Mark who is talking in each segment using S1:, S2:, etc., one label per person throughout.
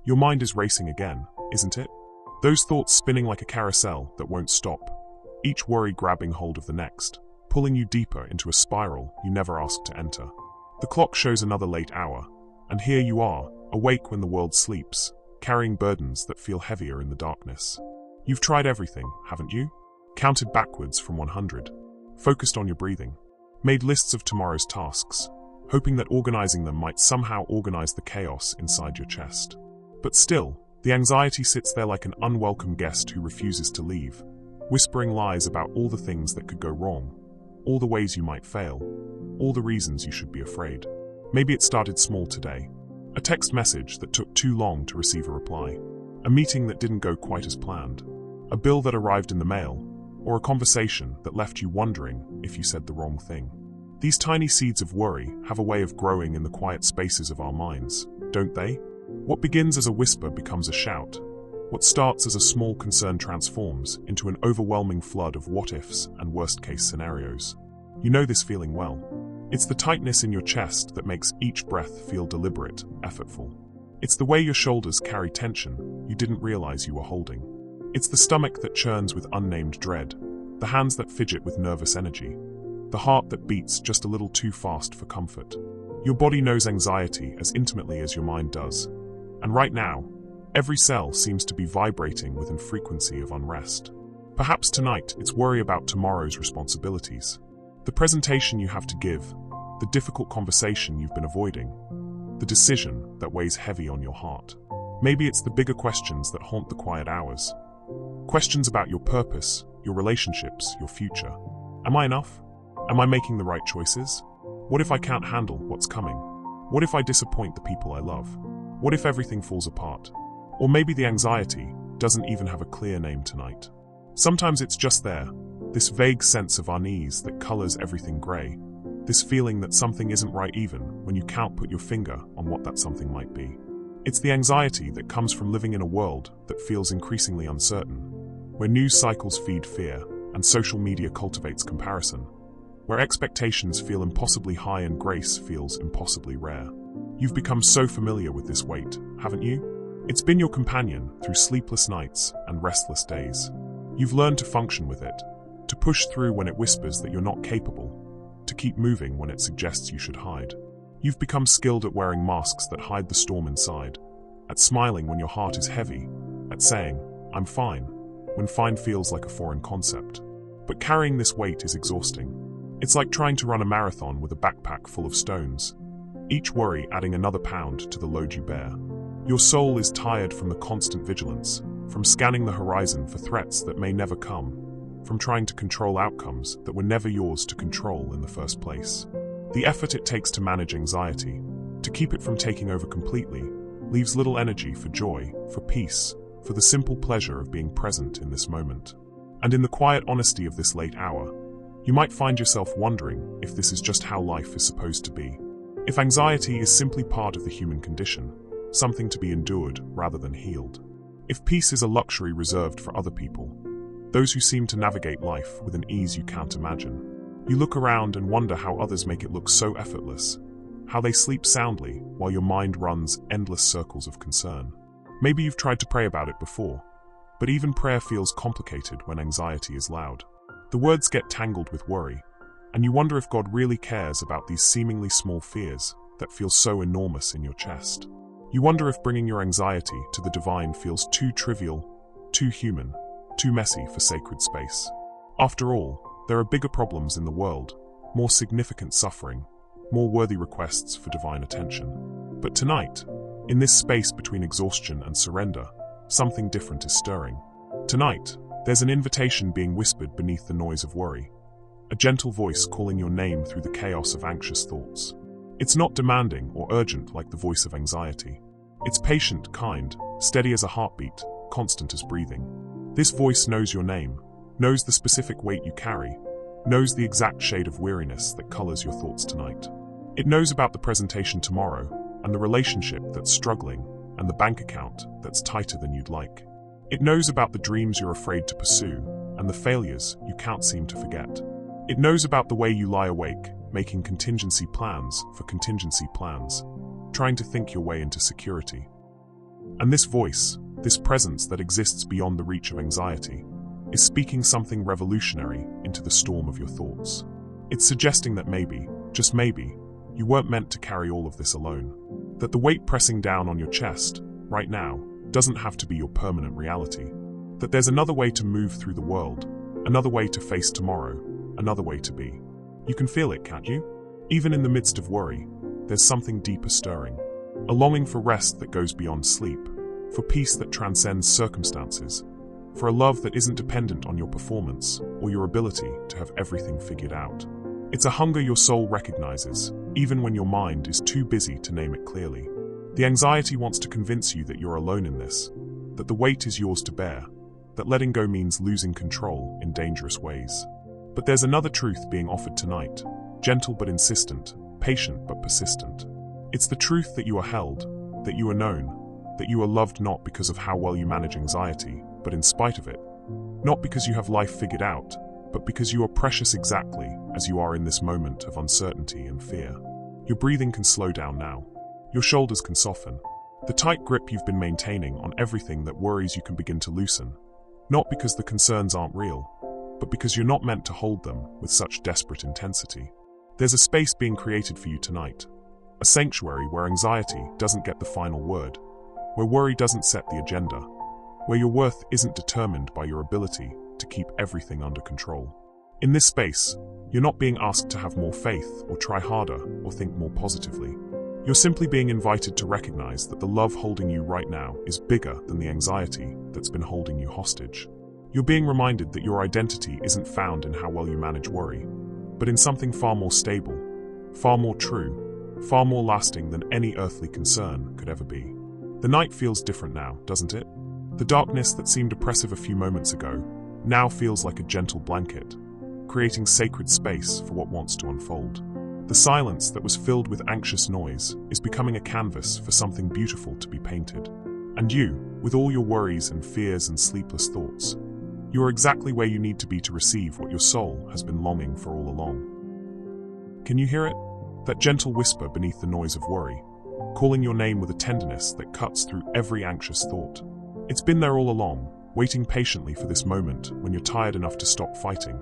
S1: Your mind is racing again, isn't it? Those thoughts spinning like a carousel that won't stop, each worry grabbing hold of the next, pulling you deeper into a spiral you never asked to enter. The clock shows another late hour, and here you are, awake when the world sleeps, carrying burdens that feel heavier in the darkness. You've tried everything, haven't you? Counted backwards from 100, focused on your breathing, made lists of tomorrow's tasks, hoping that organizing them might somehow organize the chaos inside your chest. But still, the anxiety sits there like an unwelcome guest who refuses to leave, whispering lies about all the things that could go wrong, all the ways you might fail, all the reasons you should be afraid. Maybe it started small today. A text message that took too long to receive a reply, a meeting that didn't go quite as planned, a bill that arrived in the mail, or a conversation that left you wondering if you said the wrong thing. These tiny seeds of worry have a way of growing in the quiet spaces of our minds, don't they? What begins as a whisper becomes a shout. What starts as a small concern transforms into an overwhelming flood of what-ifs and worst-case scenarios. You know this feeling well. It's the tightness in your chest that makes each breath feel deliberate, effortful. It's the way your shoulders carry tension you didn't realize you were holding. It's the stomach that churns with unnamed dread, the hands that fidget with nervous energy, the heart that beats just a little too fast for comfort. Your body knows anxiety as intimately as your mind does. And right now, every cell seems to be vibrating with a frequency of unrest. Perhaps tonight it's worry about tomorrow's responsibilities, the presentation you have to give, the difficult conversation you've been avoiding, the decision that weighs heavy on your heart. Maybe it's the bigger questions that haunt the quiet hours. Questions about your purpose, your relationships, your future. Am I enough? Am I making the right choices? What if I can't handle what's coming? What if I disappoint the people I love? What if everything falls apart? Or maybe the anxiety doesn't even have a clear name tonight. Sometimes it's just there, this vague sense of unease that colors everything gray, this feeling that something isn't right even when you can't put your finger on what that something might be. It's the anxiety that comes from living in a world that feels increasingly uncertain, where news cycles feed fear and social media cultivates comparison, where expectations feel impossibly high and grace feels impossibly rare. You've become so familiar with this weight, haven't you? It's been your companion through sleepless nights and restless days. You've learned to function with it, to push through when it whispers that you're not capable, to keep moving when it suggests you should hide. You've become skilled at wearing masks that hide the storm inside, at smiling when your heart is heavy, at saying, "I'm fine," when fine feels like a foreign concept. But carrying this weight is exhausting. It's like trying to run a marathon with a backpack full of stones, each worry adding another pound to the load you bear. Your soul is tired from the constant vigilance, from scanning the horizon for threats that may never come, from trying to control outcomes that were never yours to control in the first place. The effort it takes to manage anxiety, to keep it from taking over completely, leaves little energy for joy, for peace, for the simple pleasure of being present in this moment. And in the quiet honesty of this late hour, you might find yourself wondering if this is just how life is supposed to be. If anxiety is simply part of the human condition, something to be endured rather than healed. If peace is a luxury reserved for other people, those who seem to navigate life with an ease you can't imagine. You look around and wonder how others make it look so effortless, how they sleep soundly while your mind runs endless circles of concern. Maybe you've tried to pray about it before, but even prayer feels complicated when anxiety is loud. The words get tangled with worry, and you wonder if God really cares about these seemingly small fears that feel so enormous in your chest. You wonder if bringing your anxiety to the divine feels too trivial, too human, too messy for sacred space. After all, there are bigger problems in the world, more significant suffering, more worthy requests for divine attention. But tonight, in this space between exhaustion and surrender, something different is stirring. Tonight, there's an invitation being whispered beneath the noise of worry, a gentle voice calling your name through the chaos of anxious thoughts. It's not demanding or urgent like the voice of anxiety. It's patient, kind, steady as a heartbeat, constant as breathing. This voice knows your name, knows the specific weight you carry, knows the exact shade of weariness that colors your thoughts tonight. It knows about the presentation tomorrow, and the relationship that's struggling, and the bank account that's tighter than you'd like. It knows about the dreams you're afraid to pursue, and the failures you can't seem to forget. It knows about the way you lie awake, making contingency plans for contingency plans, trying to think your way into security. And this voice, this presence that exists beyond the reach of anxiety, is speaking something revolutionary into the storm of your thoughts. It's suggesting that maybe, just maybe, you weren't meant to carry all of this alone. That the weight pressing down on your chest, right now, doesn't have to be your permanent reality. That there's another way to move through the world, another way to face tomorrow, another way to be. You can feel it, can't you? Even in the midst of worry, there's something deeper stirring. A longing for rest that goes beyond sleep, for peace that transcends circumstances, for a love that isn't dependent on your performance or your ability to have everything figured out. It's a hunger your soul recognizes, even when your mind is too busy to name it clearly. The anxiety wants to convince you that you're alone in this, that the weight is yours to bear, that letting go means losing control in dangerous ways. But there's another truth being offered tonight, gentle but insistent, patient but persistent. It's the truth that you are held, that you are known, that you are loved not because of how well you manage anxiety, but in spite of it. Not because you have life figured out, but because you are precious exactly as you are in this moment of uncertainty and fear. Your breathing can slow down now. Your shoulders can soften. The tight grip you've been maintaining on everything that worries you can begin to loosen. Not because the concerns aren't real, but because you're not meant to hold them with such desperate intensity. There's a space being created for you tonight. A sanctuary where anxiety doesn't get the final word, where worry doesn't set the agenda, where your worth isn't determined by your ability to keep everything under control. In this space, you're not being asked to have more faith or try harder or think more positively. You're simply being invited to recognize that the love holding you right now is bigger than the anxiety that's been holding you hostage. You're being reminded that your identity isn't found in how well you manage worry, but in something far more stable, far more true, far more lasting than any earthly concern could ever be. The night feels different now, doesn't it? The darkness that seemed oppressive a few moments ago now feels like a gentle blanket, creating sacred space for what wants to unfold. The silence that was filled with anxious noise is becoming a canvas for something beautiful to be painted. And you, with all your worries and fears and sleepless thoughts, you are exactly where you need to be to receive what your soul has been longing for all along. Can you hear it? That gentle whisper beneath the noise of worry, calling your name with a tenderness that cuts through every anxious thought. It's been there all along, waiting patiently for this moment when you're tired enough to stop fighting,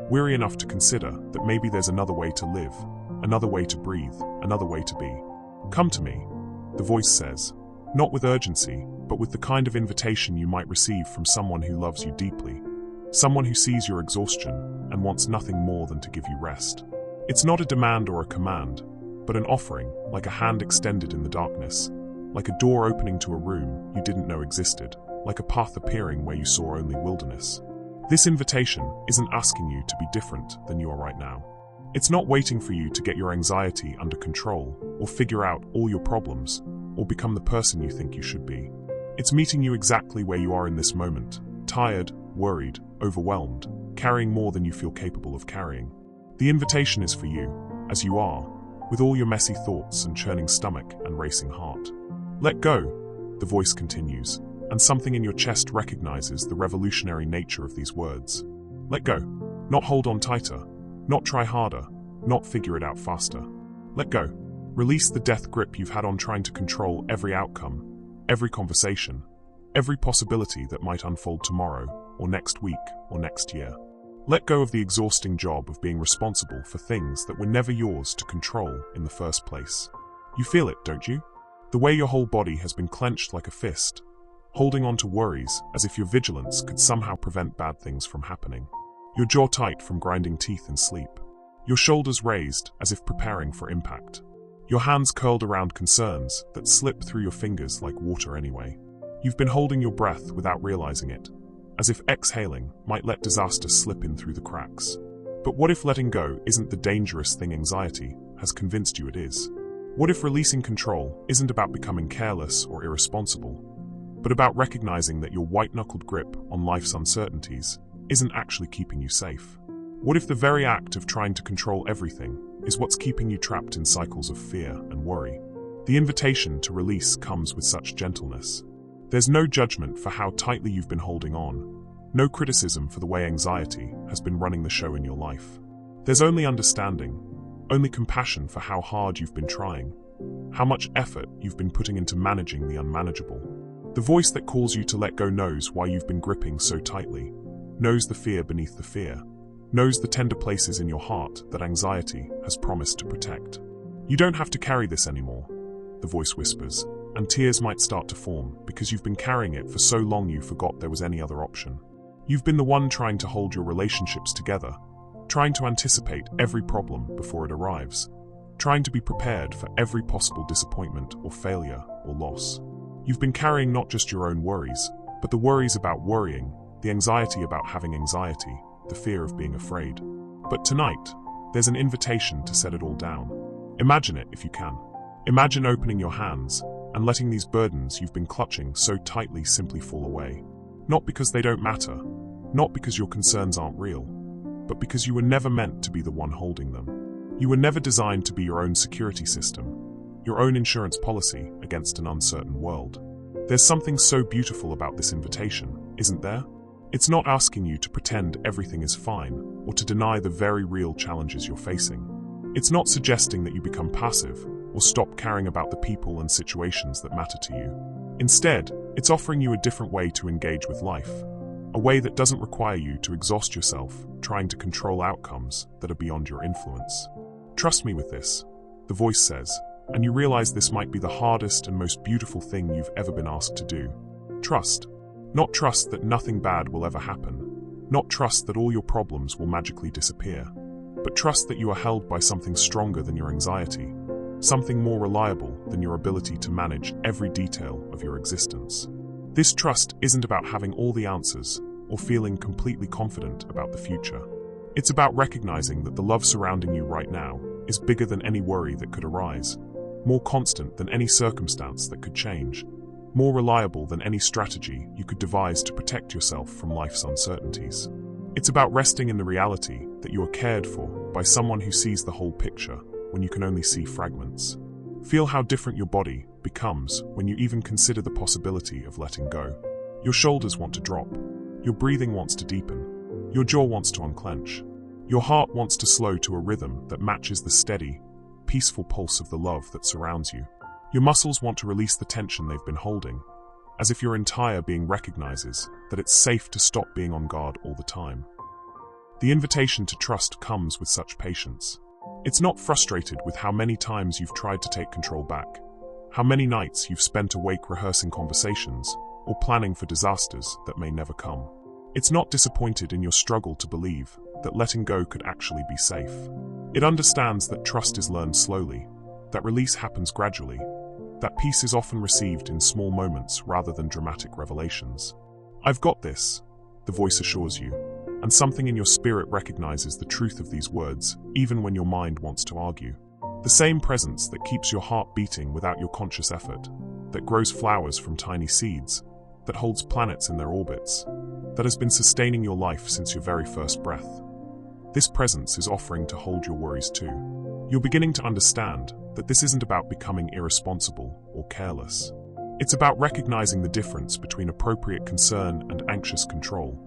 S1: weary enough to consider that maybe there's another way to live, another way to breathe, another way to be. Come to me, the voice says, not with urgency, but with the kind of invitation you might receive from someone who loves you deeply, someone who sees your exhaustion and wants nothing more than to give you rest. It's not a demand or a command, but an offering, like a hand extended in the darkness, like a door opening to a room you didn't know existed, like a path appearing where you saw only wilderness. This invitation isn't asking you to be different than you are right now. It's not waiting for you to get your anxiety under control, or figure out all your problems, or become the person you think you should be. It's meeting you exactly where you are in this moment, tired, worried, overwhelmed, carrying more than you feel capable of carrying. The invitation is for you, as you are, with all your messy thoughts and churning stomach and racing heart. Let go, the voice continues, and something in your chest recognizes the revolutionary nature of these words. Let go. Not hold on tighter, not try harder, not figure it out faster. Let go. Release the death grip you've had on trying to control every outcome, every conversation, every possibility that might unfold tomorrow, or next week, or next year. Let go of the exhausting job of being responsible for things that were never yours to control in the first place. You feel it, don't you? The way your whole body has been clenched like a fist, holding on to worries as if your vigilance could somehow prevent bad things from happening. Your jaw tight from grinding teeth in sleep. Your shoulders raised as if preparing for impact. Your hands curled around concerns that slip through your fingers like water anyway. You've been holding your breath without realizing it, as if exhaling might let disaster slip in through the cracks. But what if letting go isn't the dangerous thing anxiety has convinced you it is? What if releasing control isn't about becoming careless or irresponsible, but about recognizing that your white-knuckled grip on life's uncertainties isn't actually keeping you safe? What if the very act of trying to control everything is what's keeping you trapped in cycles of fear and worry? The invitation to release comes with such gentleness. There's no judgment for how tightly you've been holding on, no criticism for the way anxiety has been running the show in your life. There's only understanding, only compassion for how hard you've been trying, how much effort you've been putting into managing the unmanageable. The voice that calls you to let go knows why you've been gripping so tightly, knows the fear beneath the fear, knows the tender places in your heart that anxiety has promised to protect. You don't have to carry this anymore, the voice whispers, and tears might start to form because you've been carrying it for so long you forgot there was any other option. You've been the one trying to hold your relationships together, trying to anticipate every problem before it arrives, trying to be prepared for every possible disappointment or failure or loss. You've been carrying not just your own worries, but the worries about worrying, the anxiety about having anxiety, the fear of being afraid. But tonight, there's an invitation to set it all down. Imagine it if you can. Imagine opening your hands and letting these burdens you've been clutching so tightly simply fall away. Not because they don't matter, not because your concerns aren't real, but because you were never meant to be the one holding them. You were never designed to be your own security system, your own insurance policy against an uncertain world. There's something so beautiful about this invitation, isn't there? It's not asking you to pretend everything is fine or to deny the very real challenges you're facing. It's not suggesting that you become passive or stop caring about the people and situations that matter to you. Instead, it's offering you a different way to engage with life, a way that doesn't require you to exhaust yourself trying to control outcomes that are beyond your influence. Trust me with this, the voice says, and you realize this might be the hardest and most beautiful thing you've ever been asked to do. Trust. Not trust that nothing bad will ever happen, not trust that all your problems will magically disappear, but trust that you are held by something stronger than your anxiety, something more reliable than your ability to manage every detail of your existence. This trust isn't about having all the answers or feeling completely confident about the future. It's about recognizing that the love surrounding you right now is bigger than any worry that could arise, more constant than any circumstance that could change, more reliable than any strategy you could devise to protect yourself from life's uncertainties. It's about resting in the reality that you are cared for by someone who sees the whole picture when you can only see fragments. Feel how different your body becomes when you even consider the possibility of letting go. Your shoulders want to drop, your breathing wants to deepen, your jaw wants to unclench, your heart wants to slow to a rhythm that matches the steady, peaceful pulse of the love that surrounds you. Your muscles want to release the tension they've been holding, as if your entire being recognizes that it's safe to stop being on guard all the time. The invitation to trust comes with such patience. It's not frustrated with how many times you've tried to take control back, how many nights you've spent awake rehearsing conversations or planning for disasters that may never come. It's not disappointed in your struggle to believe that letting go could actually be safe. It understands that trust is learned slowly, that release happens gradually, that peace is often received in small moments rather than dramatic revelations. I've got this, the voice assures you, and something in your spirit recognizes the truth of these words, even when your mind wants to argue. The same presence that keeps your heart beating without your conscious effort, that grows flowers from tiny seeds, that holds planets in their orbits, that has been sustaining your life since your very first breath. This presence is offering to hold your worries too. You're beginning to understand that this isn't about becoming irresponsible or careless. It's about recognizing the difference between appropriate concern and anxious control,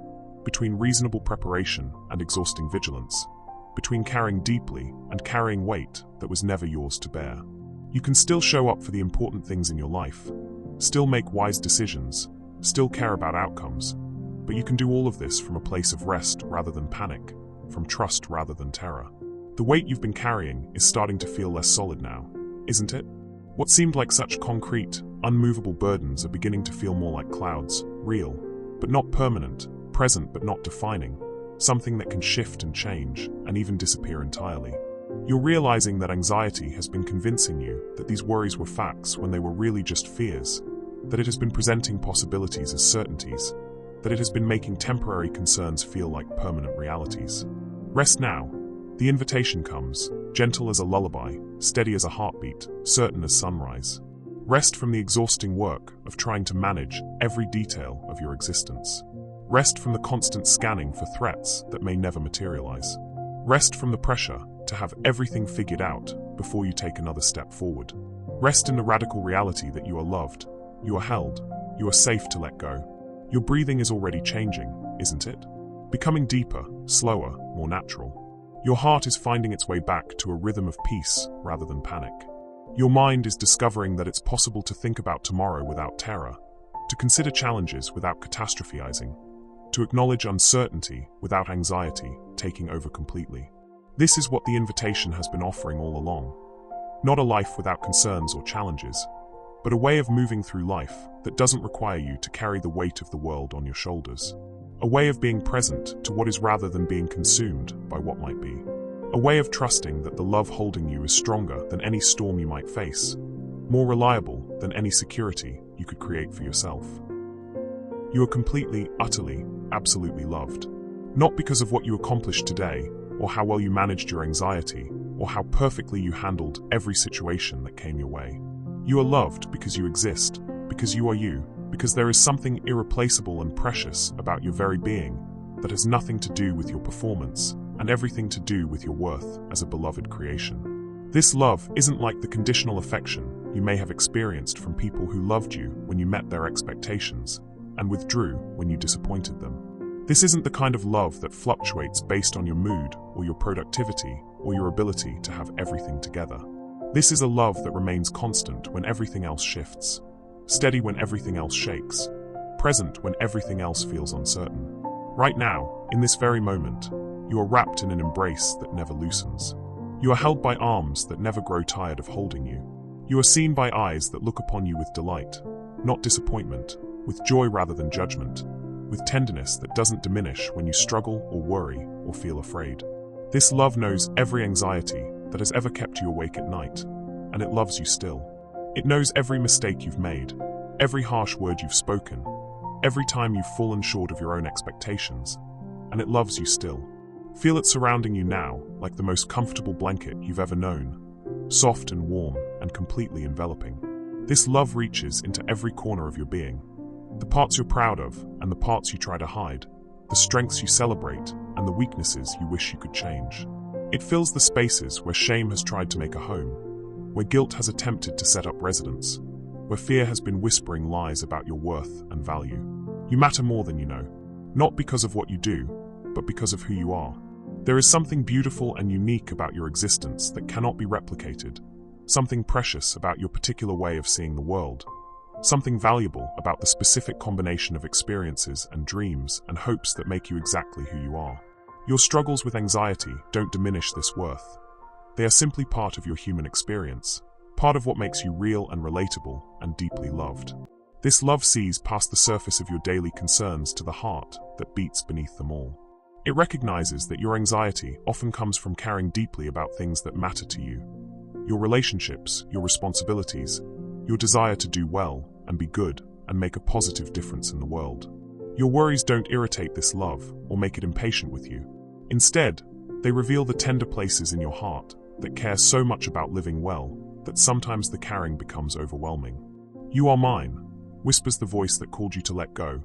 S1: between reasonable preparation and exhausting vigilance, between caring deeply and carrying weight that was never yours to bear. You can still show up for the important things in your life, still make wise decisions, still care about outcomes, but you can do all of this from a place of rest rather than panic, from trust rather than terror. The weight you've been carrying is starting to feel less solid now, isn't it? What seemed like such concrete, unmovable burdens are beginning to feel more like clouds, real, but not permanent, present but not defining, something that can shift and change, and even disappear entirely. You're realizing that anxiety has been convincing you that these worries were facts when they were really just fears, that it has been presenting possibilities as certainties, that it has been making temporary concerns feel like permanent realities. Rest now. The invitation comes, gentle as a lullaby, steady as a heartbeat, certain as sunrise. Rest from the exhausting work of trying to manage every detail of your existence. Rest from the constant scanning for threats that may never materialize. Rest from the pressure to have everything figured out before you take another step forward. Rest in the radical reality that you are loved, you are held, you are safe to let go. Your breathing is already changing, isn't it? Becoming deeper, slower, more natural. Your heart is finding its way back to a rhythm of peace rather than panic. Your mind is discovering that it's possible to think about tomorrow without terror, to consider challenges without catastrophizing, to acknowledge uncertainty without anxiety taking over completely. This is what the invitation has been offering all along. Not a life without concerns or challenges, but a way of moving through life that doesn't require you to carry the weight of the world on your shoulders. A way of being present to what is rather than being consumed by what might be. A way of trusting that the love holding you is stronger than any storm you might face, more reliable than any security you could create for yourself. You are completely, utterly, absolutely loved. Not because of what you accomplished today, or how well you managed your anxiety, or how perfectly you handled every situation that came your way. You are loved because you exist, because you are you, because there is something irreplaceable and precious about your very being that has nothing to do with your performance and everything to do with your worth as a beloved creation. This love isn't like the conditional affection you may have experienced from people who loved you when you met their expectations and withdrew when you disappointed them. This isn't the kind of love that fluctuates based on your mood or your productivity or your ability to have everything together. This is a love that remains constant when everything else shifts, steady when everything else shakes, present when everything else feels uncertain. Right now, in this very moment, you are wrapped in an embrace that never loosens. You are held by arms that never grow tired of holding you. You are seen by eyes that look upon you with delight, not disappointment, with joy rather than judgment, with tenderness that doesn't diminish when you struggle or worry or feel afraid. This love knows every anxiety that has ever kept you awake at night, and it loves you still. It knows every mistake you've made, every harsh word you've spoken, every time you've fallen short of your own expectations, and it loves you still. Feel it surrounding you now like the most comfortable blanket you've ever known, soft and warm and completely enveloping. This love reaches into every corner of your being, the parts you're proud of and the parts you try to hide, the strengths you celebrate and the weaknesses you wish you could change. It fills the spaces where shame has tried to make a home, where guilt has attempted to set up residence, where fear has been whispering lies about your worth and value. You matter more than you know, not because of what you do, but because of who you are. There is something beautiful and unique about your existence that cannot be replicated, something precious about your particular way of seeing the world, something valuable about the specific combination of experiences and dreams and hopes that make you exactly who you are. Your struggles with anxiety don't diminish this worth. They are simply part of your human experience, part of what makes you real and relatable and deeply loved. This love sees past the surface of your daily concerns to the heart that beats beneath them all. It recognizes that your anxiety often comes from caring deeply about things that matter to you. Your relationships, your responsibilities, your desire to do well and be good and make a positive difference in the world. Your worries don't irritate this love or make it impatient with you. Instead, they reveal the tender places in your heart that care so much about living well that sometimes the caring becomes overwhelming. You are mine, whispers the voice that called you to let go,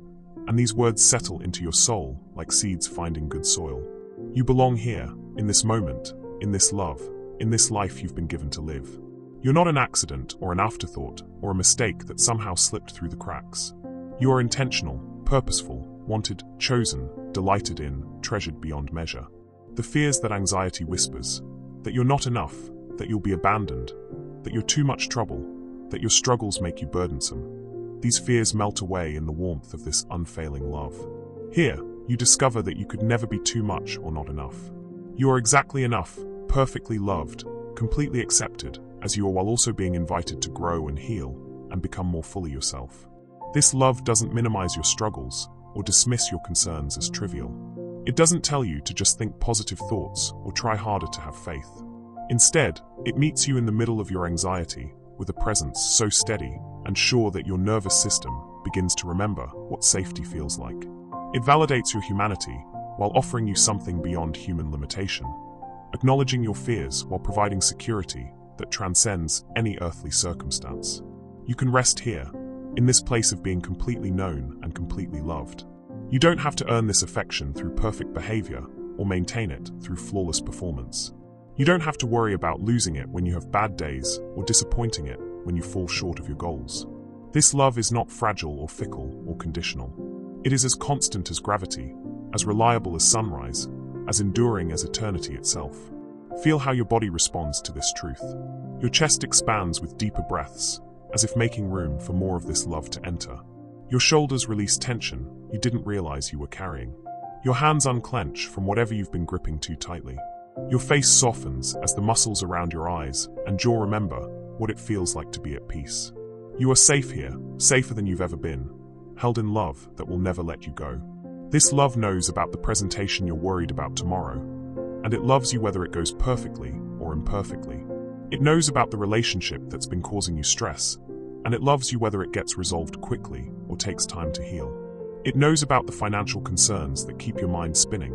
S1: and these words settle into your soul like seeds finding good soil. You belong here, in this moment, in this love, in this life you've been given to live. You're not an accident or an afterthought or a mistake that somehow slipped through the cracks. You are intentional, purposeful, wanted, chosen, delighted in, treasured beyond measure. The fears that anxiety whispers, that you're not enough, that you'll be abandoned, that you're too much trouble, that your struggles make you burdensome. These fears melt away in the warmth of this unfailing love. Here, you discover that you could never be too much or not enough. You are exactly enough, perfectly loved, completely accepted, as you are, while also being invited to grow and heal and become more fully yourself. This love doesn't minimize your struggles or dismiss your concerns as trivial. It doesn't tell you to just think positive thoughts or try harder to have faith. Instead, it meets you in the middle of your anxiety with a presence so steady and sure that your nervous system begins to remember what safety feels like. It validates your humanity while offering you something beyond human limitation, acknowledging your fears while providing security that transcends any earthly circumstance. You can rest here, in this place of being completely known and completely loved. You don't have to earn this affection through perfect behavior or maintain it through flawless performance. You don't have to worry about losing it when you have bad days or disappointing it when you fall short of your goals. This love is not fragile or fickle or conditional. It is as constant as gravity, as reliable as sunrise, as enduring as eternity itself. Feel how your body responds to this truth. Your chest expands with deeper breaths, as if making room for more of this love to enter. Your shoulders release tension you didn't realize you were carrying. Your hands unclench from whatever you've been gripping too tightly. Your face softens as the muscles around your eyes and jaw remember what it feels like to be at peace. You are safe here, safer than you've ever been, held in love that will never let you go. This love knows about the presentation you're worried about tomorrow, and it loves you whether it goes perfectly or imperfectly. It knows about the relationship that's been causing you stress, and it loves you whether it gets resolved quickly or takes time to heal. It knows about the financial concerns that keep your mind spinning,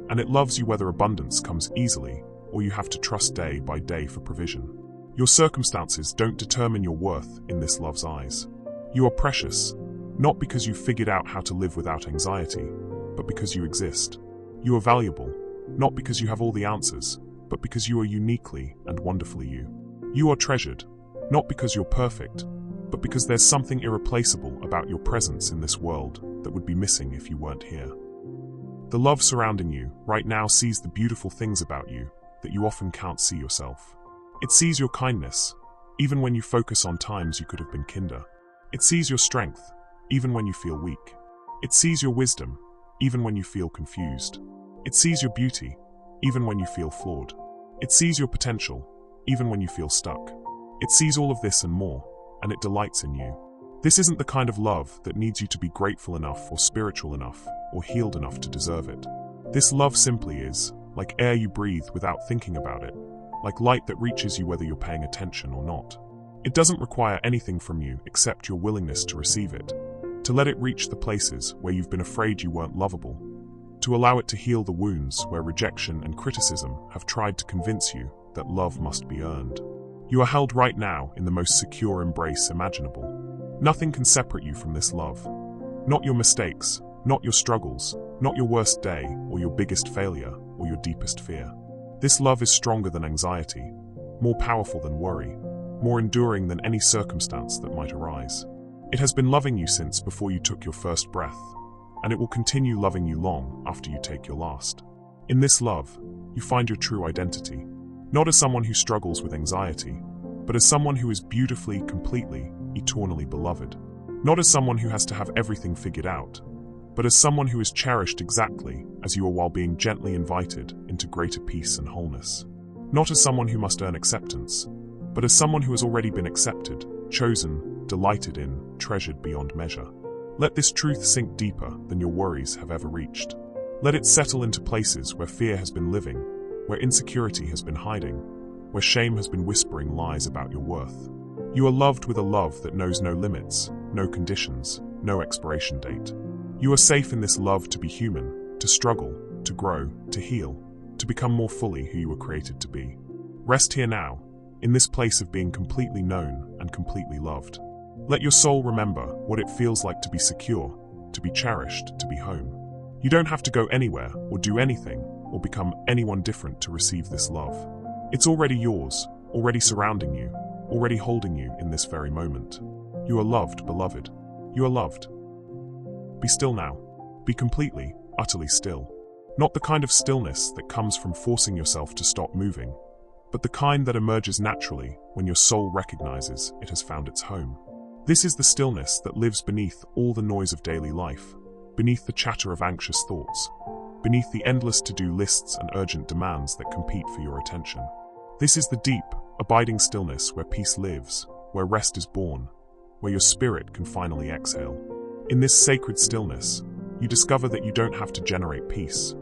S1: and it loves you whether abundance comes easily or you have to trust day by day for provision. Your circumstances don't determine your worth in this love's eyes. You are precious, not because you've figured out how to live without anxiety, but because you exist. You are valuable, not because you have all the answers, but because you are uniquely and wonderfully you. You are treasured, not because you're perfect, but because there's something irreplaceable about your presence in this world that would be missing if you weren't here. The love surrounding you right now sees the beautiful things about you that you often can't see yourself. It sees your kindness, even when you focus on times you could have been kinder. It sees your strength, even when you feel weak. It sees your wisdom, even when you feel confused. It sees your beauty, even when you feel flawed. It sees your potential, even when you feel stuck. It sees all of this and more, and it delights in you. This isn't the kind of love that needs you to be grateful enough or spiritual enough or healed enough to deserve it. This love simply is, like air you breathe without thinking about it, like light that reaches you whether you're paying attention or not. It doesn't require anything from you except your willingness to receive it, to let it reach the places where you've been afraid you weren't lovable, to allow it to heal the wounds where rejection and criticism have tried to convince you that love must be earned. You are held right now in the most secure embrace imaginable. Nothing can separate you from this love. Not your mistakes, not your struggles, not your worst day or your biggest failure or your deepest fear. This love is stronger than anxiety, more powerful than worry, more enduring than any circumstance that might arise. It has been loving you since before you took your first breath, and it will continue loving you long after you take your last. In this love, you find your true identity, not as someone who struggles with anxiety, but as someone who is beautifully, completely, eternally beloved. Not as someone who has to have everything figured out, but as someone who is cherished exactly as you are while being gently invited into greater peace and wholeness. Not as someone who must earn acceptance, but as someone who has already been accepted, chosen, delighted in, treasured beyond measure. Let this truth sink deeper than your worries have ever reached. Let it settle into places where fear has been living, where insecurity has been hiding, where shame has been whispering lies about your worth. You are loved with a love that knows no limits, no conditions, no expiration date. You are safe in this love to be human, to struggle, to grow, to heal, to become more fully who you were created to be. Rest here now, in this place of being completely known and completely loved. Let your soul remember what it feels like to be secure, to be cherished, to be home. You don't have to go anywhere or do anything or become anyone different to receive this love. It's already yours, already surrounding you, already holding you in this very moment. You are loved, beloved. You are loved. Be still now. Be completely, utterly still. Not the kind of stillness that comes from forcing yourself to stop moving, but the kind that emerges naturally when your soul recognizes it has found its home. This is the stillness that lives beneath all the noise of daily life, beneath the chatter of anxious thoughts, beneath the endless to-do lists and urgent demands that compete for your attention. This is the deep, abiding stillness where peace lives, where rest is born, where your spirit can finally exhale. In this sacred stillness, you discover that you don't have to generate peace.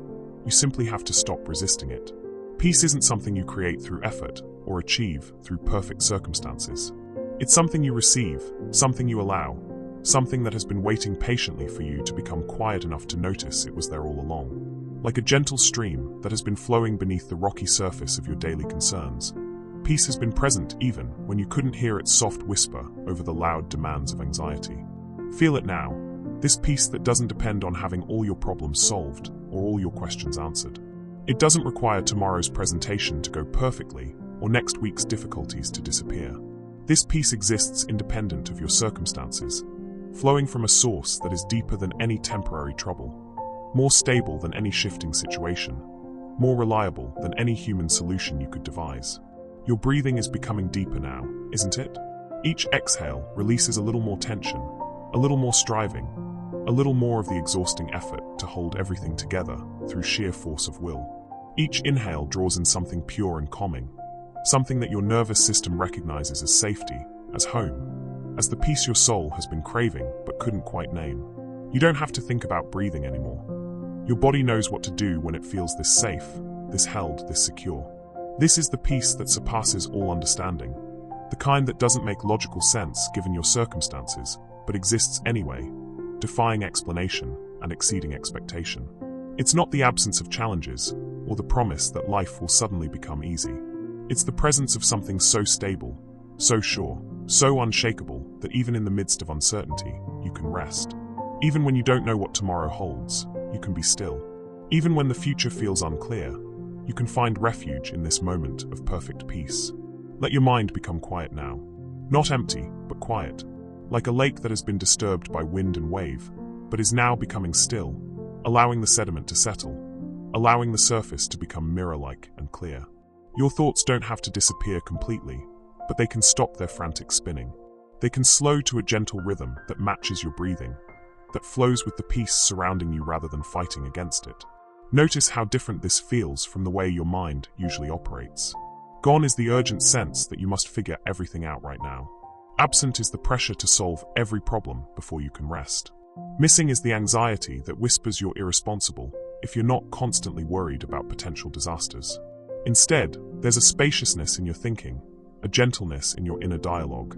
S1: You simply have to stop resisting it. Peace isn't something you create through effort or achieve through perfect circumstances. It's something you receive, something you allow, something that has been waiting patiently for you to become quiet enough to notice it was there all along. Like a gentle stream that has been flowing beneath the rocky surface of your daily concerns, peace has been present even when you couldn't hear its soft whisper over the loud demands of anxiety. Feel it now, this peace that doesn't depend on having all your problems solved or all your questions answered. It doesn't require tomorrow's presentation to go perfectly or next week's difficulties to disappear. This peace exists independent of your circumstances, flowing from a source that is deeper than any temporary trouble, more stable than any shifting situation, more reliable than any human solution you could devise. Your breathing is becoming deeper now, isn't it? Each exhale releases a little more tension, a little more striving, a little more of the exhausting effort to hold everything together through sheer force of will. Each inhale draws in something pure and calming, something that your nervous system recognizes as safety, as home, as the peace your soul has been craving but couldn't quite name. You don't have to think about breathing anymore. Your body knows what to do when it feels this safe, this held, this secure. This is the peace that surpasses all understanding, the kind that doesn't make logical sense given your circumstances, but exists anyway, defying explanation and exceeding expectation. It's not the absence of challenges, or the promise that life will suddenly become easy. It's the presence of something so stable, so sure, so unshakable that even in the midst of uncertainty, you can rest. Even when you don't know what tomorrow holds, you can be still. Even when the future feels unclear, you can find refuge in this moment of perfect peace. Let your mind become quiet now. Not empty, but quiet. Like a lake that has been disturbed by wind and wave, but is now becoming still, allowing the sediment to settle, allowing the surface to become mirror-like and clear. Your thoughts don't have to disappear completely, but they can stop their frantic spinning. They can slow to a gentle rhythm that matches your breathing, that flows with the peace surrounding you rather than fighting against it. Notice how different this feels from the way your mind usually operates. Gone is the urgent sense that you must figure everything out right now. Absent is the pressure to solve every problem before you can rest. Missing is the anxiety that whispers you're irresponsible if you're not constantly worried about potential disasters. Instead, there's a spaciousness in your thinking, a gentleness in your inner dialogue,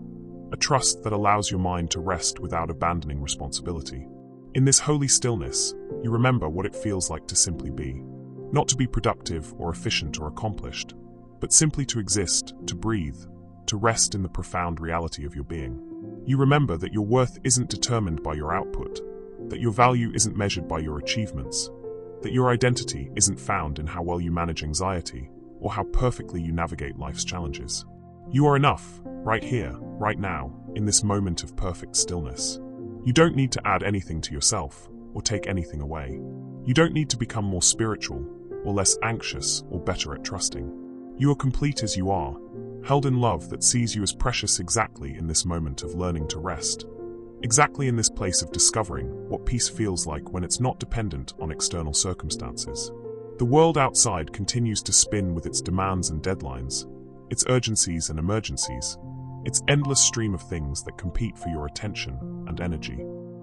S1: a trust that allows your mind to rest without abandoning responsibility. In this holy stillness, you remember what it feels like to simply be. Not to be productive or efficient or accomplished, but simply to exist, to breathe, to rest in the profound reality of your being. You remember that your worth isn't determined by your output, that your value isn't measured by your achievements, that your identity isn't found in how well you manage anxiety or how perfectly you navigate life's challenges. You are enough, right here, right now, in this moment of perfect stillness. You don't need to add anything to yourself or take anything away. You don't need to become more spiritual or less anxious or better at trusting. You are complete as you are, held in love that sees you as precious exactly in this moment of learning to rest, exactly in this place of discovering what peace feels like when it's not dependent on external circumstances. The world outside continues to spin with its demands and deadlines, its urgencies and emergencies, its endless stream of things that compete for your attention and energy.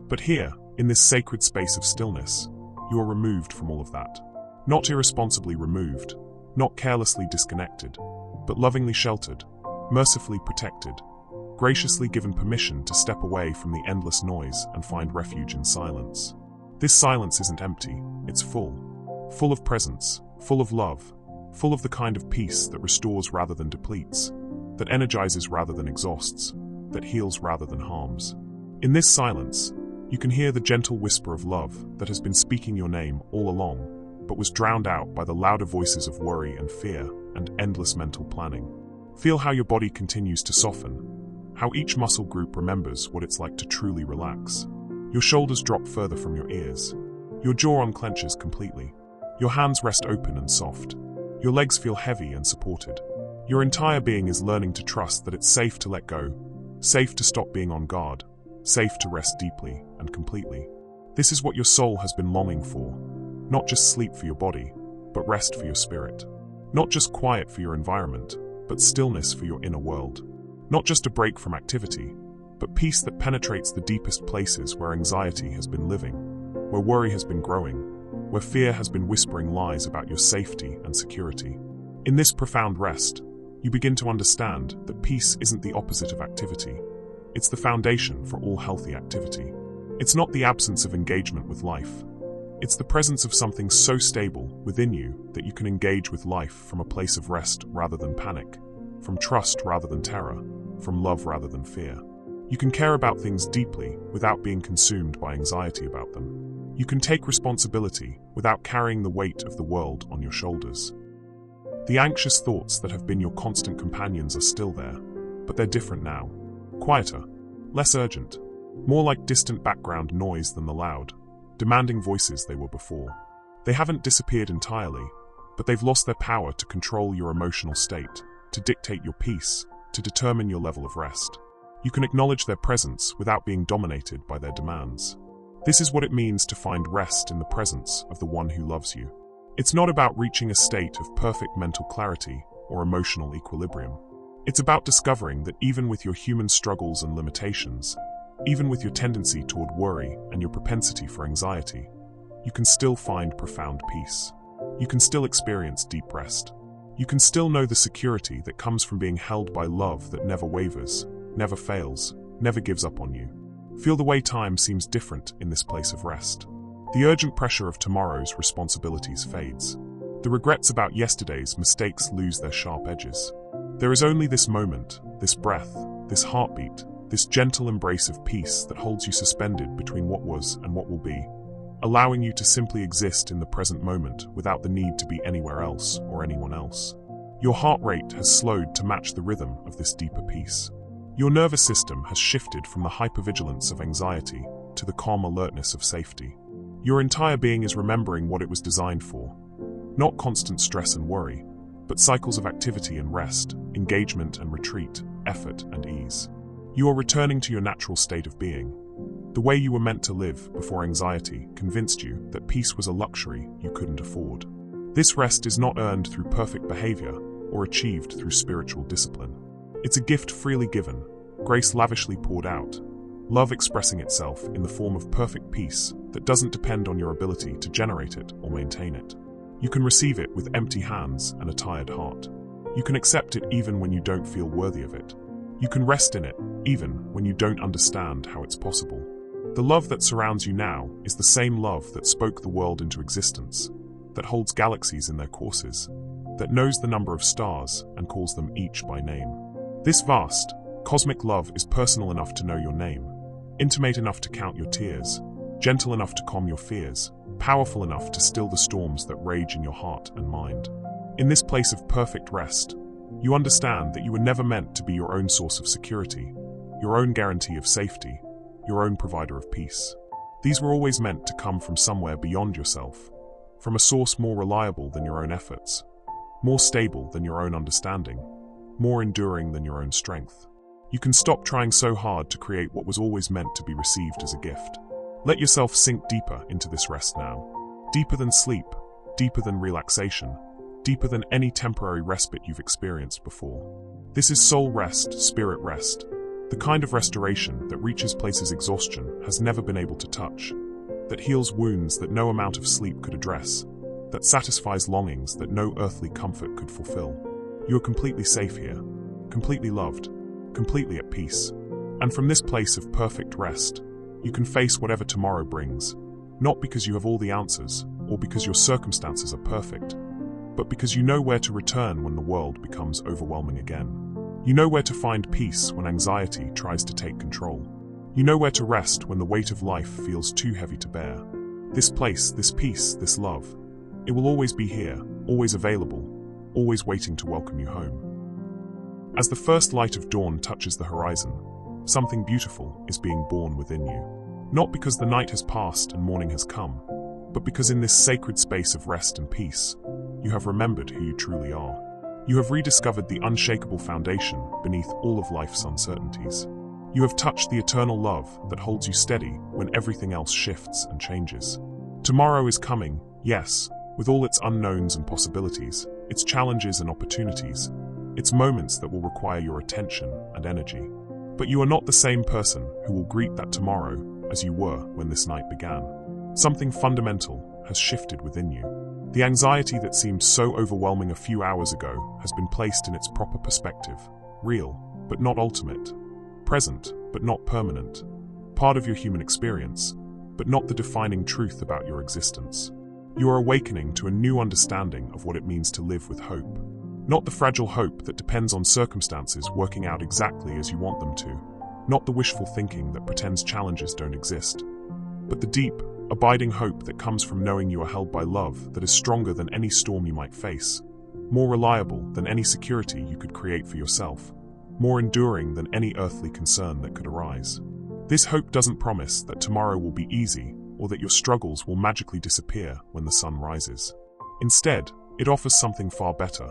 S1: But here, in this sacred space of stillness, you are removed from all of that. Not irresponsibly removed, not carelessly disconnected, but lovingly sheltered, mercifully protected, graciously given permission to step away from the endless noise and find refuge in silence. This silence isn't empty, it's full of presence, full of love, full of the kind of peace that restores rather than depletes, that energizes rather than exhausts, that heals rather than harms. In this silence, you can hear the gentle whisper of love that has been speaking your name all along, but was drowned out by the louder voices of worry and fear and endless mental planning. Feel how your body continues to soften, how each muscle group remembers what it's like to truly relax. Your shoulders drop further from your ears. Your jaw unclenches completely. Your hands rest open and soft. Your legs feel heavy and supported. Your entire being is learning to trust that it's safe to let go, safe to stop being on guard, safe to rest deeply and completely. This is what your soul has been longing for. Not just sleep for your body, but rest for your spirit. Not just quiet for your environment, but stillness for your inner world. Not just a break from activity, but peace that penetrates the deepest places where anxiety has been living, where worry has been growing, where fear has been whispering lies about your safety and security. In this profound rest, you begin to understand that peace isn't the opposite of activity. It's the foundation for all healthy activity. It's not the absence of engagement with life. It's the presence of something so stable within you that you can engage with life from a place of rest rather than panic, from trust rather than terror, from love rather than fear. You can care about things deeply without being consumed by anxiety about them. You can take responsibility without carrying the weight of the world on your shoulders. The anxious thoughts that have been your constant companions are still there, but they're different now. Quieter, less urgent, more like distant background noise than the loud, demanding voices they were before. They haven't disappeared entirely, but they've lost their power to control your emotional state, to dictate your peace, to determine your level of rest. You can acknowledge their presence without being dominated by their demands. This is what it means to find rest in the presence of the one who loves you. It's not about reaching a state of perfect mental clarity or emotional equilibrium. It's about discovering that even with your human struggles and limitations, even with your tendency toward worry and your propensity for anxiety, you can still find profound peace. You can still experience deep rest. You can still know the security that comes from being held by love that never wavers, never fails, never gives up on you. Feel the way time seems different in this place of rest. The urgent pressure of tomorrow's responsibilities fades. The regrets about yesterday's mistakes lose their sharp edges. There is only this moment, this breath, this heartbeat, this gentle embrace of peace that holds you suspended between what was and what will be, allowing you to simply exist in the present moment without the need to be anywhere else or anyone else. Your heart rate has slowed to match the rhythm of this deeper peace. Your nervous system has shifted from the hypervigilance of anxiety to the calm alertness of safety. Your entire being is remembering what it was designed for. Not constant stress and worry, but cycles of activity and rest, engagement and retreat, effort and ease. You are returning to your natural state of being, the way you were meant to live before anxiety convinced you that peace was a luxury you couldn't afford. This rest is not earned through perfect behavior or achieved through spiritual discipline. It's a gift freely given, grace lavishly poured out, love expressing itself in the form of perfect peace that doesn't depend on your ability to generate it or maintain it. You can receive it with empty hands and a tired heart. You can accept it even when you don't feel worthy of it. You can rest in it even when you don't understand how it's possible. The love that surrounds you now is the same love that spoke the world into existence, that holds galaxies in their courses, that knows the number of stars and calls them each by name. This vast, cosmic love is personal enough to know your name, intimate enough to count your tears, gentle enough to calm your fears, powerful enough to still the storms that rage in your heart and mind. In this place of perfect rest, you understand that you were never meant to be your own source of security, your own guarantee of safety, your own provider of peace. These were always meant to come from somewhere beyond yourself, from a source more reliable than your own efforts, more stable than your own understanding, more enduring than your own strength. You can stop trying so hard to create what was always meant to be received as a gift. Let yourself sink deeper into this rest now. Deeper than sleep, deeper than relaxation, deeper than any temporary respite you've experienced before. This is soul rest, spirit rest, the kind of restoration that reaches places exhaustion has never been able to touch, that heals wounds that no amount of sleep could address, that satisfies longings that no earthly comfort could fulfill. You are completely safe here, completely loved, completely at peace. And from this place of perfect rest, you can face whatever tomorrow brings, not because you have all the answers or because your circumstances are perfect, but because you know where to return when the world becomes overwhelming again. You know where to find peace when anxiety tries to take control. You know where to rest when the weight of life feels too heavy to bear. This place, this peace, this love, it will always be here, always available, always waiting to welcome you home. As the first light of dawn touches the horizon, something beautiful is being born within you. Not because the night has passed and morning has come, but because in this sacred space of rest and peace, you have remembered who you truly are. You have rediscovered the unshakable foundation beneath all of life's uncertainties. You have touched the eternal love that holds you steady when everything else shifts and changes. Tomorrow is coming, yes, with all its unknowns and possibilities, its challenges and opportunities, its moments that will require your attention and energy. But you are not the same person who will greet that tomorrow as you were when this night began. Something fundamental has shifted within you. The anxiety that seemed so overwhelming a few hours ago has been placed in its proper perspective, real, but not ultimate, present, but not permanent, part of your human experience, but not the defining truth about your existence. You are awakening to a new understanding of what it means to live with hope. Not the fragile hope that depends on circumstances working out exactly as you want them to, not the wishful thinking that pretends challenges don't exist, but the deep, abiding hope that comes from knowing you are held by love that is stronger than any storm you might face, more reliable than any security you could create for yourself, more enduring than any earthly concern that could arise. This hope doesn't promise that tomorrow will be easy or that your struggles will magically disappear when the sun rises. Instead, it offers something far better,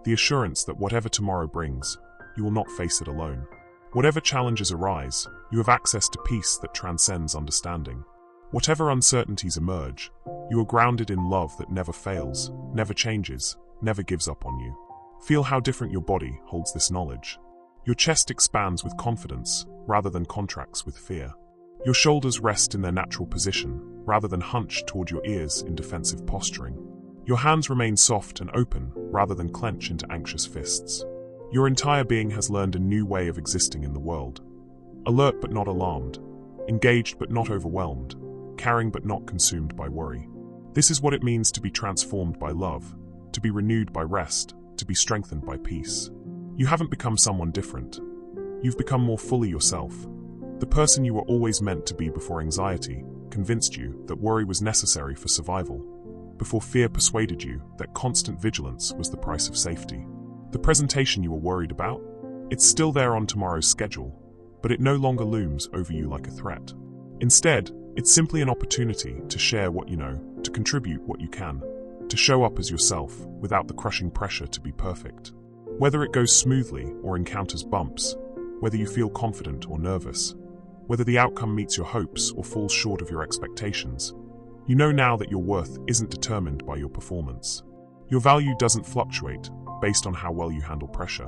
S1: the assurance that whatever tomorrow brings, you will not face it alone. Whatever challenges arise, you have access to peace that transcends understanding. Whatever uncertainties emerge, you are grounded in love that never fails, never changes, never gives up on you. Feel how different your body holds this knowledge. Your chest expands with confidence, rather than contracts with fear. Your shoulders rest in their natural position, rather than hunch toward your ears in defensive posturing. Your hands remain soft and open, rather than clench into anxious fists. Your entire being has learned a new way of existing in the world. Alert but not alarmed, engaged but not overwhelmed, caring but not consumed by worry. This is what it means to be transformed by love, to be renewed by rest, to be strengthened by peace. You haven't become someone different. You've become more fully yourself. The person you were always meant to be before anxiety convinced you that worry was necessary for survival, before fear persuaded you that constant vigilance was the price of safety. The presentation you were worried about? It's still there on tomorrow's schedule, but it no longer looms over you like a threat. Instead, it's simply an opportunity to share what you know, to contribute what you can, to show up as yourself without the crushing pressure to be perfect. Whether it goes smoothly or encounters bumps, whether you feel confident or nervous, whether the outcome meets your hopes or falls short of your expectations, you know now that your worth isn't determined by your performance. Your value doesn't fluctuate based on how well you handle pressure.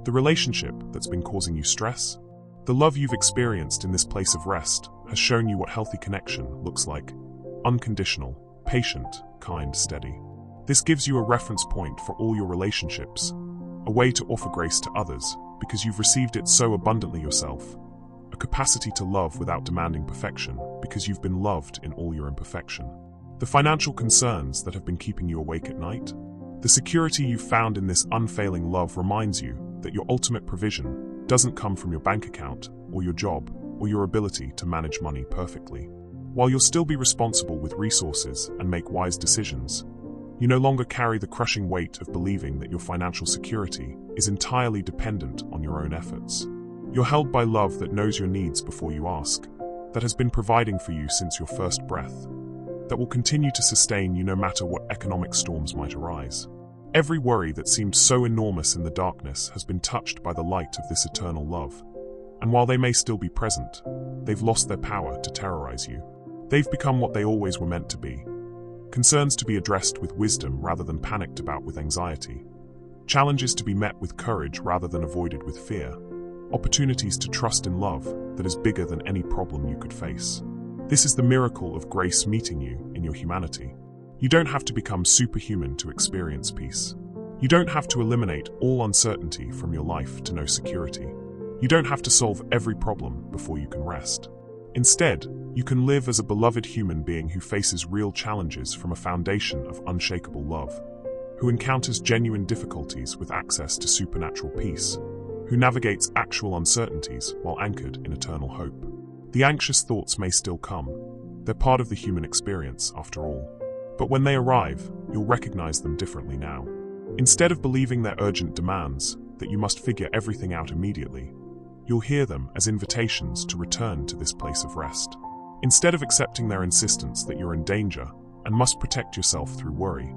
S1: The relationship that's been causing you stress, the love you've experienced in this place of rest, has shown you what healthy connection looks like. Unconditional, patient, kind, steady. This gives you a reference point for all your relationships, a way to offer grace to others because you've received it so abundantly yourself, a capacity to love without demanding perfection because you've been loved in all your imperfection. The financial concerns that have been keeping you awake at night, the security you've found in this unfailing love reminds you that your ultimate provision doesn't come from your bank account or your job or your ability to manage money perfectly. While you'll still be responsible with resources and make wise decisions, you no longer carry the crushing weight of believing that your financial security is entirely dependent on your own efforts. You're held by love that knows your needs before you ask, that has been providing for you since your first breath, that will continue to sustain you no matter what economic storms might arise. Every worry that seemed so enormous in the darkness has been touched by the light of this eternal love. And while they may still be present, they've lost their power to terrorize you. They've become what they always were meant to be. Concerns to be addressed with wisdom rather than panicked about with anxiety. Challenges to be met with courage rather than avoided with fear. Opportunities to trust in love that is bigger than any problem you could face. This is the miracle of grace meeting you in your humanity. You don't have to become superhuman to experience peace. You don't have to eliminate all uncertainty from your life to know security. You don't have to solve every problem before you can rest. Instead, you can live as a beloved human being who faces real challenges from a foundation of unshakable love, who encounters genuine difficulties with access to supernatural peace, who navigates actual uncertainties while anchored in eternal hope. The anxious thoughts may still come. They're part of the human experience, after all. But when they arrive, you'll recognize them differently now. Instead of believing their urgent demands, that you must figure everything out immediately, you'll hear them as invitations to return to this place of rest. Instead of accepting their insistence that you're in danger and must protect yourself through worry,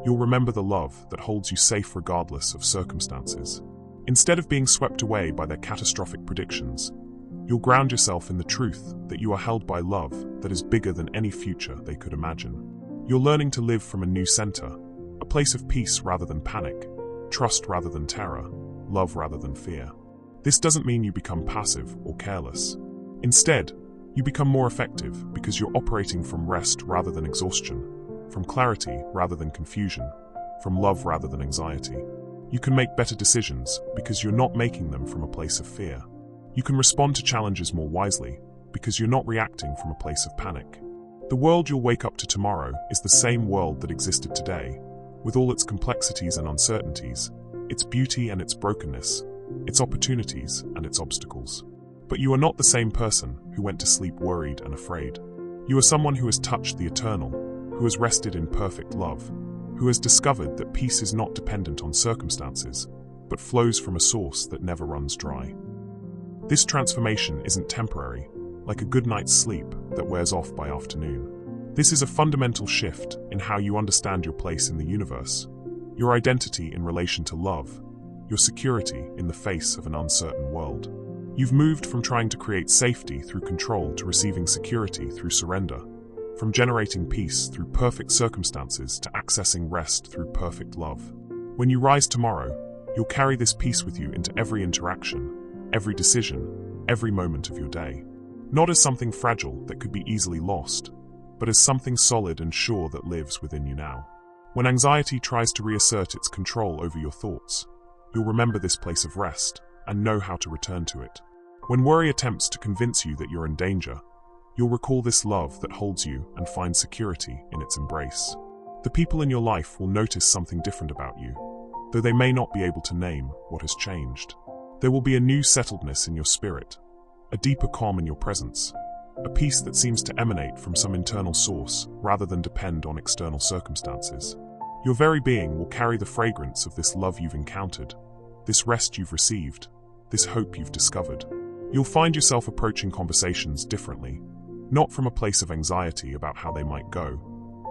S1: you'll remember the love that holds you safe regardless of circumstances. Instead of being swept away by their catastrophic predictions, you'll ground yourself in the truth that you are held by love that is bigger than any future they could imagine. You're learning to live from a new center, a place of peace rather than panic, trust rather than terror, love rather than fear. This doesn't mean you become passive or careless. Instead, you become more effective because you're operating from rest rather than exhaustion, from clarity rather than confusion, from love rather than anxiety. You can make better decisions because you're not making them from a place of fear. You can respond to challenges more wisely because you're not reacting from a place of panic. The world you'll wake up to tomorrow is the same world that existed today, with all its complexities and uncertainties, its beauty and its brokenness, its opportunities and its obstacles. But you are not the same person who went to sleep worried and afraid. You are someone who has touched the eternal, who has rested in perfect love, who has discovered that peace is not dependent on circumstances, but flows from a source that never runs dry. This transformation isn't temporary, like a good night's sleep that wears off by afternoon. This is a fundamental shift in how you understand your place in the universe, your identity in relation to love, your security in the face of an uncertain world. You've moved from trying to create safety through control to receiving security through surrender, from generating peace through perfect circumstances to accessing rest through perfect love. When you rise tomorrow, you'll carry this peace with you into every interaction, every decision, every moment of your day. Not as something fragile that could be easily lost, but as something solid and sure that lives within you now. When anxiety tries to reassert its control over your thoughts, you'll remember this place of rest and know how to return to it. When worry attempts to convince you that you're in danger, you'll recall this love that holds you and find security in its embrace. The people in your life will notice something different about you, though they may not be able to name what has changed. There will be a new settledness in your spirit, a deeper calm in your presence, a peace that seems to emanate from some internal source rather than depend on external circumstances. Your very being will carry the fragrance of this love you've encountered, this rest you've received, this hope you've discovered. You'll find yourself approaching conversations differently, not from a place of anxiety about how they might go,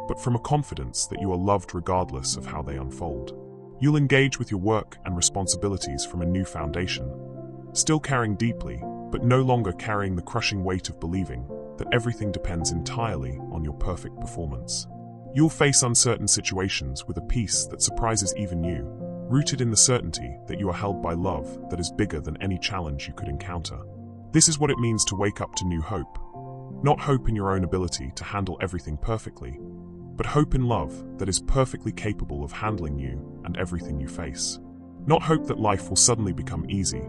S1: but from a confidence that you are loved regardless of how they unfold. You'll engage with your work and responsibilities from a new foundation, still caring deeply, but no longer carrying the crushing weight of believing that everything depends entirely on your perfect performance. You'll face uncertain situations with a peace that surprises even you, rooted in the certainty that you are held by love that is bigger than any challenge you could encounter. This is what it means to wake up to new hope. Not hope in your own ability to handle everything perfectly, but hope in love that is perfectly capable of handling you and everything you face. Not hope that life will suddenly become easy,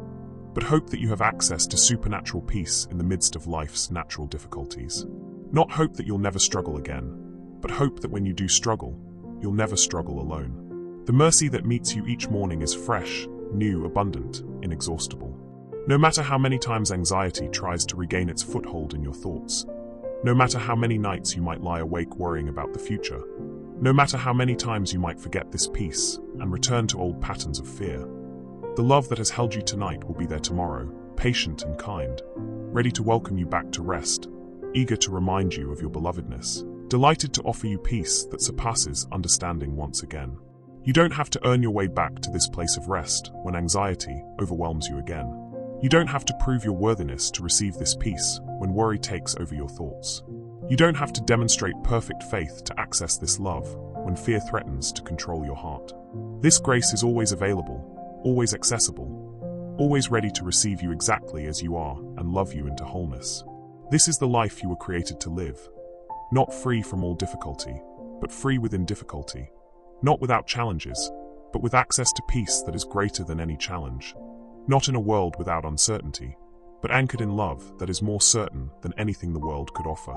S1: but hope that you have access to supernatural peace in the midst of life's natural difficulties. Not hope that you'll never struggle again, but hope that when you do struggle, you'll never struggle alone. The mercy that meets you each morning is fresh, new, abundant, inexhaustible. No matter how many times anxiety tries to regain its foothold in your thoughts, no matter how many nights you might lie awake worrying about the future, no matter how many times you might forget this peace and return to old patterns of fear, the love that has held you tonight will be there tomorrow, patient and kind, ready to welcome you back to rest, eager to remind you of your belovedness, delighted to offer you peace that surpasses understanding once again. You don't have to earn your way back to this place of rest when anxiety overwhelms you again. You don't have to prove your worthiness to receive this peace when worry takes over your thoughts. You don't have to demonstrate perfect faith to access this love when fear threatens to control your heart. This grace is always available, always accessible, always ready to receive you exactly as you are and love you into wholeness. This is the life you were created to live, not free from all difficulty, but free within difficulty. Not without challenges, but with access to peace that is greater than any challenge. Not in a world without uncertainty, but anchored in love that is more certain than anything the world could offer.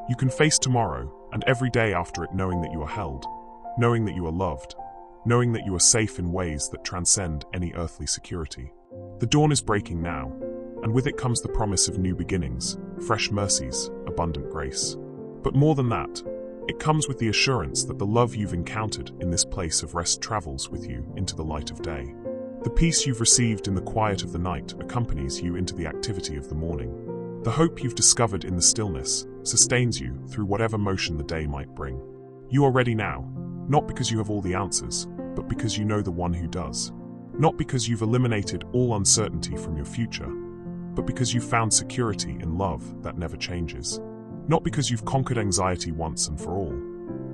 S1: You can face tomorrow and every day after it knowing that you are held, knowing that you are loved, knowing that you are safe in ways that transcend any earthly security. The dawn is breaking now, and with it comes the promise of new beginnings, fresh mercies, abundant grace. But more than that, it comes with the assurance that the love you've encountered in this place of rest travels with you into the light of day. The peace you've received in the quiet of the night accompanies you into the activity of the morning. The hope you've discovered in the stillness sustains you through whatever motion the day might bring. You are ready now, not because you have all the answers, but because you know the one who does. Not because you've eliminated all uncertainty from your future, but because you've found security in love that never changes. Not because you've conquered anxiety once and for all,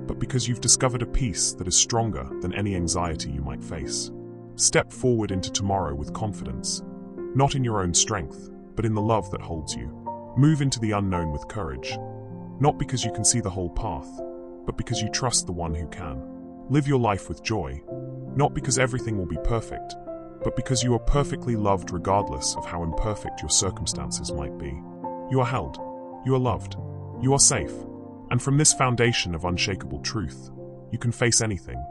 S1: but because you've discovered a peace that is stronger than any anxiety you might face. Step forward into tomorrow with confidence, not in your own strength, but in the love that holds you. Move into the unknown with courage, not because you can see the whole path, but because you trust the one who can. Live your life with joy, not because everything will be perfect, but because you are perfectly loved regardless of how imperfect your circumstances might be. You are held, you are loved, you are safe, and from this foundation of unshakable truth, you can face anything,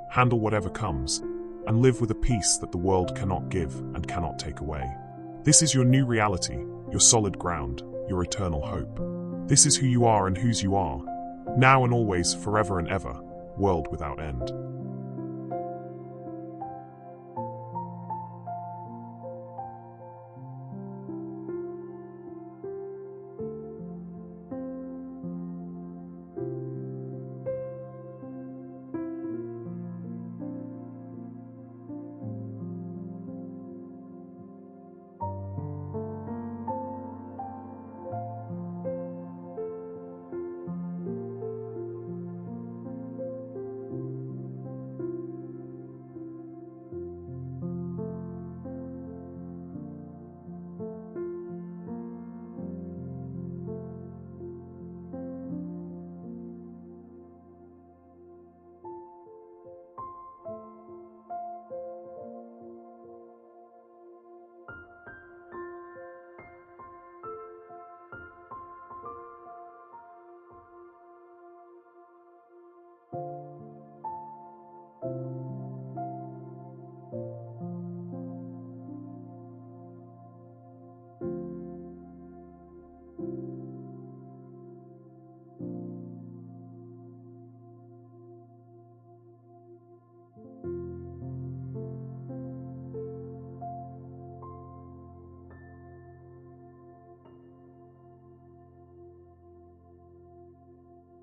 S1: handle whatever comes, and live with a peace that the world cannot give and cannot take away. This is your new reality, your solid ground, your eternal hope. This is who you are and whose you are, now and always, forever and ever, world without end.